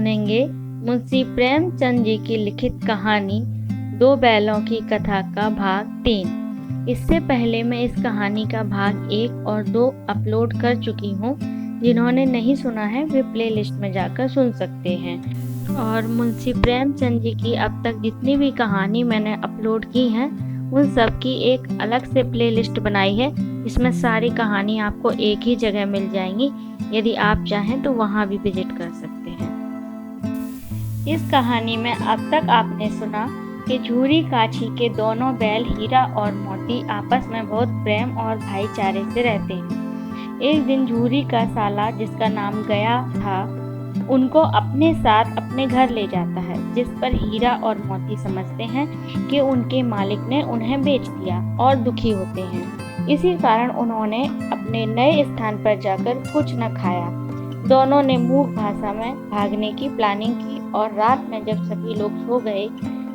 सुनेंगे मुंशी प्रेमचंद जी की लिखित कहानी दो बैलों की कथा का भाग 3। इससे पहले मैं इस कहानी का भाग 1 और 2 अपलोड कर चुकी हूँ। जिन्होंने नहीं सुना है वे प्लेलिस्ट में जाकर सुन सकते हैं। और मुंशी प्रेमचंद जी की अब तक जितनी भी कहानी मैंने अपलोड की हैं उन सब की एक अलग से प्लेलिस्ट बनाई है। इसमें सारी कहानी आपको एक ही जगह मिल जाएंगी। यदि आप चाहें तो वहां भी विजिट कर सकते हैं। इस कहानी में अब तक आपने सुना कि झूरी काछी के दोनों बैल हीरा और मोती आपस में बहुत प्रेम और भाईचारे से रहते हैं। एक दिन झूरी का साला, जिसका नाम गया था, उनको अपने साथ अपने घर ले जाता है, जिस पर हीरा और मोती समझते हैं कि उनके मालिक ने उन्हें बेच दिया और दुखी होते हैं। इसी कारण उन्होंने अपने नए स्थान पर जाकर कुछ न खाया। दोनों ने मूक भाषा में भागने की प्लानिंग की और रात में जब सभी लोग सो गए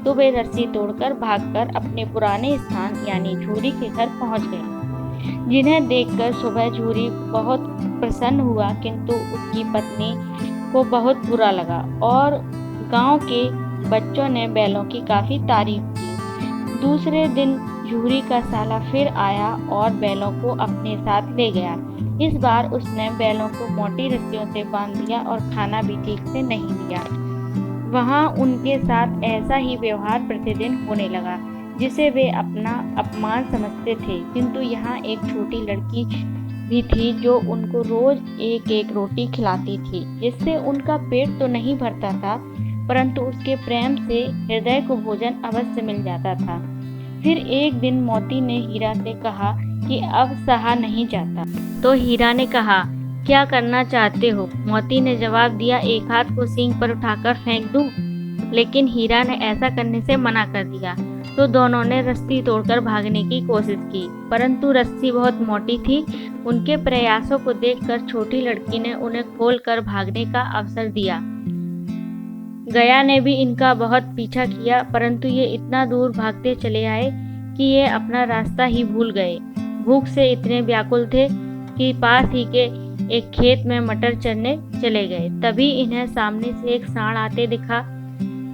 तो वे रस्सी तोड़कर भागकर अपने पुराने स्थान यानी झूरी के घर पहुंच गए। जिन्हें देखकर सुबह झूरी बहुत प्रसन्न हुआ, किंतु उसकी पत्नी को बहुत बुरा लगा और गांव के बच्चों ने बैलों की काफी तारीफ की। दूसरे दिन झूरी का साला फिर आया और बैलों को अपने साथ ले गया। इस बार उसने बैलों को मोटी रस्सियों से बांध दिया और खाना भी ठीक से नहीं दिया। वहां उनके साथ ऐसा ही व्यवहार प्रतिदिन होने लगा जिसे वे अपना अपमान समझते थे। किंतु यहाँ एक छोटी लड़की भी थी जो उनको रोज एक एक रोटी खिलाती थी, जिससे उनका पेट तो नहीं भरता था, परंतु उसके प्रेम से हृदय को भोजन अवश्य मिल जाता था। फिर एक दिन मोती ने हीरा से कहा कि अब सहा नहीं जाता। तो हीरा ने कहा, क्या करना चाहते हो? मोती ने जवाब दिया, एक हाथ को सींग पर उठाकर फेंक दूं? लेकिन हीरा ने ऐसा करने से मना कर दिया। तो दोनों ने रस्सी तोड़कर भागने की कोशिश की, परंतु रस्सी बहुत मोटी थी। उनके प्रयासों को देखकर छोटी लड़की ने उन्हें खोलकर भागने का अवसर दिया। गया ने भी इनका बहुत पीछा किया, परंतु ये इतना दूर भागते चले आए कि ये अपना रास्ता ही भूल गए। भूख से इतने व्याकुल थे कि पास ही के एक खेत में मटर चरने चले गए। तभी इन्हें सामने से एक सांड आते दिखा,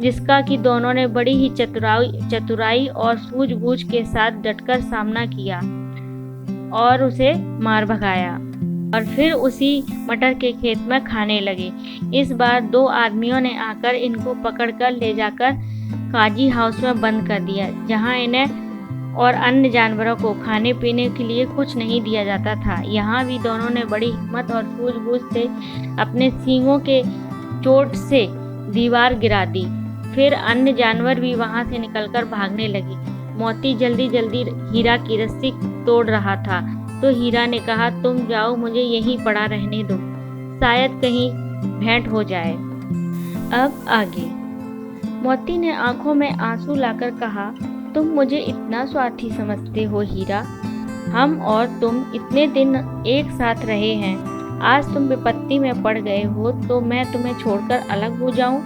जिसका कि दोनों ने बड़ी ही चतुराई और सूझबूझ के साथ डटकर सामना किया और उसे मार भगाया और फिर उसी मटर के खेत में खाने लगे। इस बार दो आदमियों ने आकर इनको पकड़कर ले जाकर काजी हाउस में बंद कर दिया, जहां इन्हें और अन्य जानवरों को खाने पीने के लिए कुछ नहीं दिया जाता था। यहाँ भी दोनों ने बड़ी हिम्मत और सूझबूझ से अपने सींगों के चोट से दीवार गिरा दी। फिर अन्य जानवर भी वहां से निकलकर भागने लगे। मोती जल्दी जल्दी हीरा की रस्सी तोड़ रहा था, तो हीरा ने कहा, तुम जाओ, मुझे यहीं पड़ा रहने दो, शायद कहीं भेंट हो जाए। अब आगे। मोती ने आंखों में आंसू लाकर कहा, तुम मुझे इतना स्वार्थी समझते हो हीरा? हम और तुम इतने दिन एक साथ रहे हैं, आज तुम विपत्ति में पड़ गए हो तो मैं तुम्हें छोड़कर अलग हो जाऊं?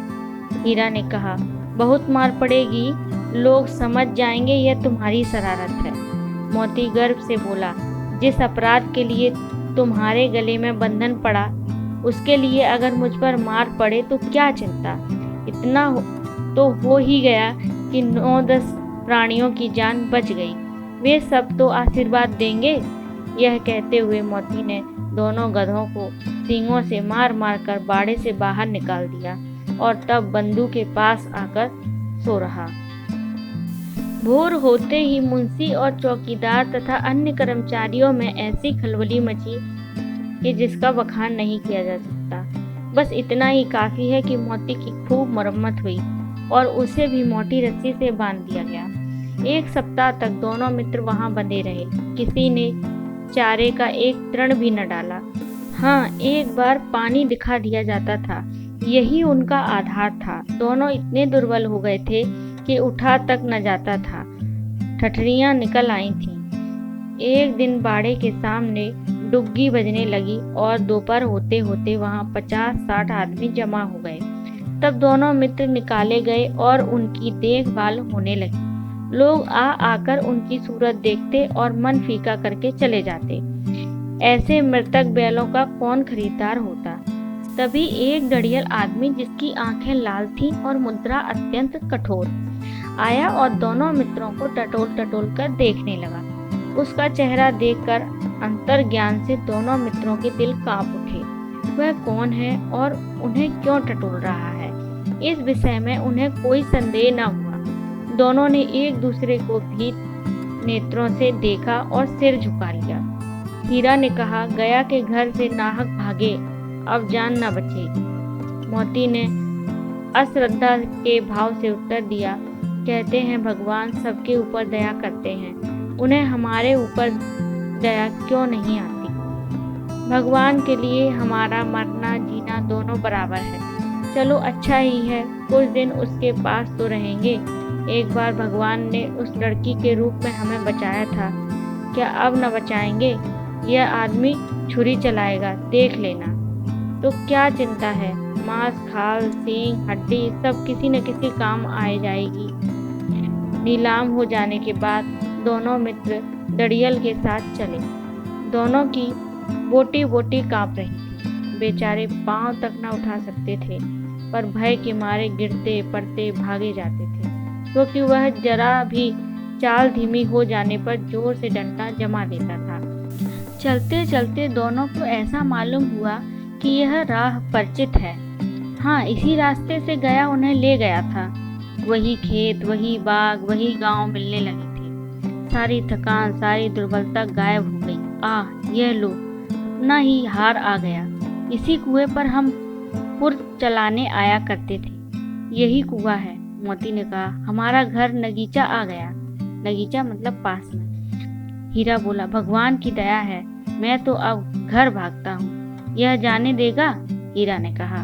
हीरा ने कहा, बहुत मार पड़ेगी, लोग समझ जाएंगे यह तुम्हारी शरारत है। मोती गर्व से बोला, जिस अपराध के लिए तुम्हारे गले में बंधन पड़ा, उसके लिए अगर मुझ पर मार पड़े तो क्या चिंता? इतना तो हो ही गया कि 9-10 प्राणियों की जान बच गई, वे सब तो आशीर्वाद देंगे। यह कहते हुए मोती ने दोनों गधों को सींगों से मार मार कर बाड़े से बाहर निकाल दिया और तब बंधु के पास आकर सो रहा। भोर होते ही मुंशी और चौकीदार तथा अन्य कर्मचारियों में ऐसी खलबली मची कि जिसका बखान नहीं किया जा सकता। बस इतना ही काफी है कि मोती की खूब मरम्मत हुई और उसे भी मोटी रस्सी से बांध दिया गया। 1 सप्ताह तक दोनों मित्र वहां बंधे रहे। किसी ने चारे का एक तृण भी न डाला। हाँ, एक बार पानी दिखा दिया जाता था, यही उनका आधार था। दोनों इतने दुर्बल हो गए थे कि उठा तक न जाता था। ठठरियां निकल आई थीं। एक दिन बाड़े के सामने डुग्गी बजने लगी और दोपहर होते होते वहां 50-60 आदमी जमा हो गए। तब दोनों मित्र निकाले गए और उनकी देखभाल होने लगी। लोग आकर उनकी सूरत देखते और मन फीका करके चले जाते। ऐसे मृतक बैलों का कौन खरीदार होता? तभी एक डड़ियल आदमी, जिसकी आंखें लाल थीं और मुद्रा अत्यंत कठोर, आया और दोनों मित्रों को टटोल टटोल कर देखने लगा। उसका चेहरा देखकर अंतर्ज्ञान से दोनों मित्रों के दिल कांप उठे। वह कौन है और उन्हें क्यों टटोल रहा है, इस विषय में उन्हें कोई संदेह न हुआ। दोनों ने एक दूसरे को भीत नेत्रों से देखा और सिर झुका लिया। हीरा ने कहा, गया के घर से नाहक भागे, अब जान न बचेगी। मोती ने अश्रद्धा के भाव से उत्तर दिया, कहते हैं भगवान सबके ऊपर दया करते हैं, उन्हें हमारे ऊपर दया क्यों नहीं आती। भगवान के लिए हमारा मरना जीना दोनों बराबर है। चलो अच्छा ही है, कुछ दिन उसके पास तो रहेंगे। एक बार भगवान ने उस लड़की के रूप में हमें बचाया था, क्या अब न बचाएंगे। यह आदमी छुरी चलाएगा, देख लेना। तो क्या चिंता है, मांस, खाल, सींग, हड्डी सब किसी न किसी काम आ जाएगी। नीलाम हो जाने के बाद दोनों मित्र डड़ियल के साथ चले। दोनों की बोटी बोटी कांप रही थी। बेचारे पांव तक न उठा सकते थे, पर भय के मारे गिरते पड़ते भागे जाते थे, क्योंकि वह जरा भी चाल धीमी हो जाने पर जोर से डंडा जमा देता था। चलते चलते दोनों को ऐसा मालूम हुआ कि यह राह परिचित है। हाँ, इसी रास्ते से गया उन्हें ले गया था। वही खेत, वही बाग, वही गांव मिलने लगे थे। सारी थकान, सारी दुर्बलता गायब हो गई। आह, यह लो, अपना ही हार आ गया। इसी कुएं पर हम पुर चलाने आया करते थे। यही कुआं है, मोती ने कहा। हमारा घर नगीचा आ गया। नगीचा मतलब पास में। हीरा बोला, भगवान की दया है, मैं तो अब घर भागता हूँ। यह जाने देगा? हीरा ने कहा।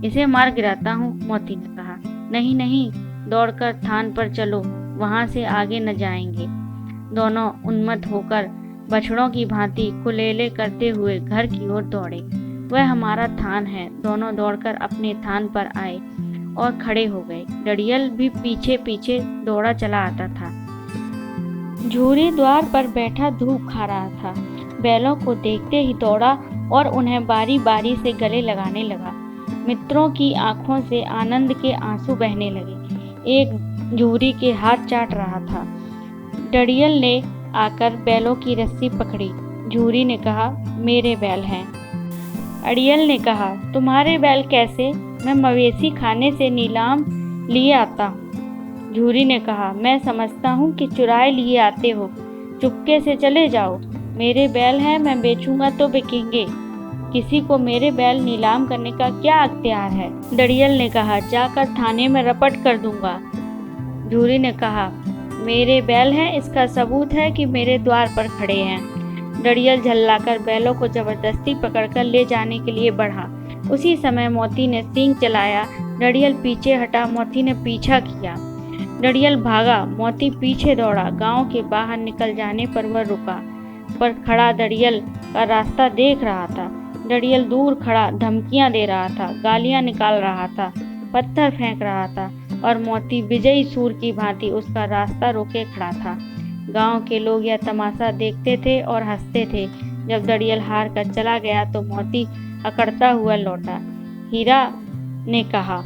इसे मार गिराता हूँ, मोती ने कहा। नहीं नहीं, दौड़कर थान पर चलो, वहां से आगे न जाएंगे। दोनों उन्मत्त होकर बछड़ों की भांति कुलेले करते हुए घर की ओर दौड़े। वह हमारा थान है। दोनों दौड़कर अपने थान पर आए और खड़े हो गए। डड़ियल भी पीछे पीछे दौड़ा चला आता था। झूरी द्वार पर बैठा धूप खा रहा था। बैलों को देखते ही दौड़ा और उन्हें बारी बारी से गले लगाने लगा। मित्रों की आंखों से आनंद के आंसू बहने लगे। एक झूरी के हाथ चाट रहा था। डड़ियल ने आकर बैलों की रस्सी पकड़ी। झूरी ने कहा, मेरे बैल हैं। अड़ियल ने कहा, तुम्हारे बैल कैसे? मैं मवेशी खाने से नीलाम लिए आता हूँ। झूरी ने कहा, मैं समझता हूँ कि चुराए लिए आते हो, चुपके से चले जाओ। मेरे बैल हैं, मैं बेचूंगा तो बिकेंगे। किसी को मेरे बैल नीलाम करने का क्या अख्तियार है? डड़ियल ने कहा, जाकर थाने में रपट कर दूंगा। झूरी ने कहा, मेरे बैल हैं, इसका सबूत है कि मेरे द्वार पर खड़े हैं। डड़ियल झल्लाकर बैलों को जबरदस्ती पकड़कर ले जाने के लिए बढ़ा। उसी समय मोती ने सींग चलाया। डड़ियल पीछे हटा, मोती ने पीछा किया। डड़ियल भागा, मोती पीछे दौड़ा। गांव के बाहर निकल जाने पर वह रुका, पर खड़ा डड़ियल का रास्ता देख रहा था। डड़ियल दूर खड़ा धमकियां दे रहा था, गालियां निकाल रहा था, पत्थर फेंक रहा था, और मोती विजयी सूर की भांति उसका रास्ता रोके खड़ा था। गांव के लोग यह तमाशा देखते थे और हंसते थे। जब डड़ियल हार कर चला गया तो मोती अकड़ता हुआ लौटा। हीरा ने कहा,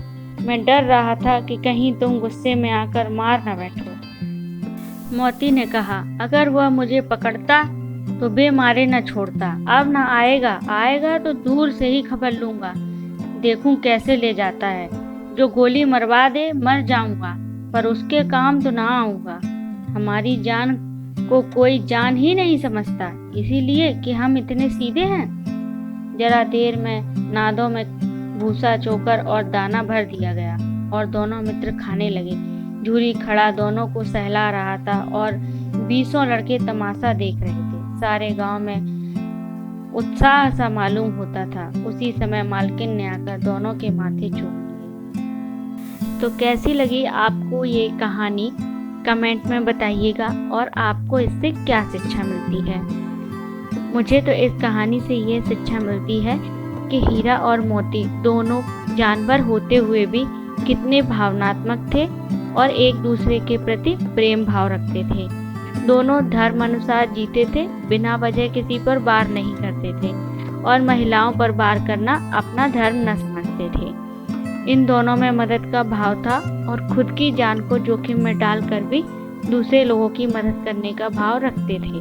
मैं डर रहा था कि कहीं तुम गुस्से में आकर मार न बैठो। मोती ने कहा, अगर वह मुझे पकड़ता तो बेमारे न छोड़ता। अब न आएगा तो दूर से ही खबर लूंगा, देखूं कैसे ले जाता है। जो गोली मरवा दे मर जाऊंगा, पर उसके काम तो ना आऊंगा। हमारी जान को कोई जान ही नहीं समझता, इसीलिए कि हम इतने सीधे हैं। जरा देर में नादों में भूसा, चोकर और दाना भर दिया गया और दोनों मित्र खाने लगे। झूरी खड़ा दोनों को सहला रहा था और 20 लड़के तमाशा देख रहे थे। सारे गांव में उत्साह सा मालूम होता था। उसी समय मालकिन ने आकर दोनों के माथे चूम लिए। तो कैसी लगी आपको ये कहानी, कमेंट में बताइएगा, और आपको इससे क्या शिक्षा मिलती है। मुझे तो इस कहानी से ये शिक्षा मिलती है कि हीरा और मोती दोनों जानवर होते हुए भी कितने भावनात्मक थे और एक दूसरे के प्रति प्रेम भाव रखते थे। दोनों धर्म अनुसार जीते थे, बिना वजह किसी पर वार नहीं करते थे और महिलाओं पर वार करना अपना धर्म न समझते थे। इन दोनों में मदद का भाव था और खुद की जान को जोखिम में डालकर भी दूसरे लोगों की मदद करने का भाव रखते थे।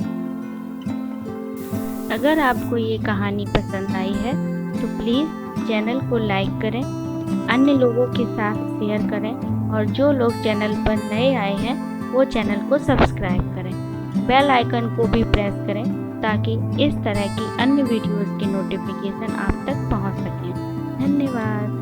अगर आपको ये कहानी पसंद आई है तो प्लीज़ चैनल को लाइक करें, अन्य लोगों के साथ शेयर करें और जो लोग चैनल पर नए आए हैं वो चैनल को सब्सक्राइब करें। बेल आइकन को भी प्रेस करें ताकि इस तरह की अन्य वीडियोस की नोटिफिकेशन आप तक पहुंच सकें। धन्यवाद।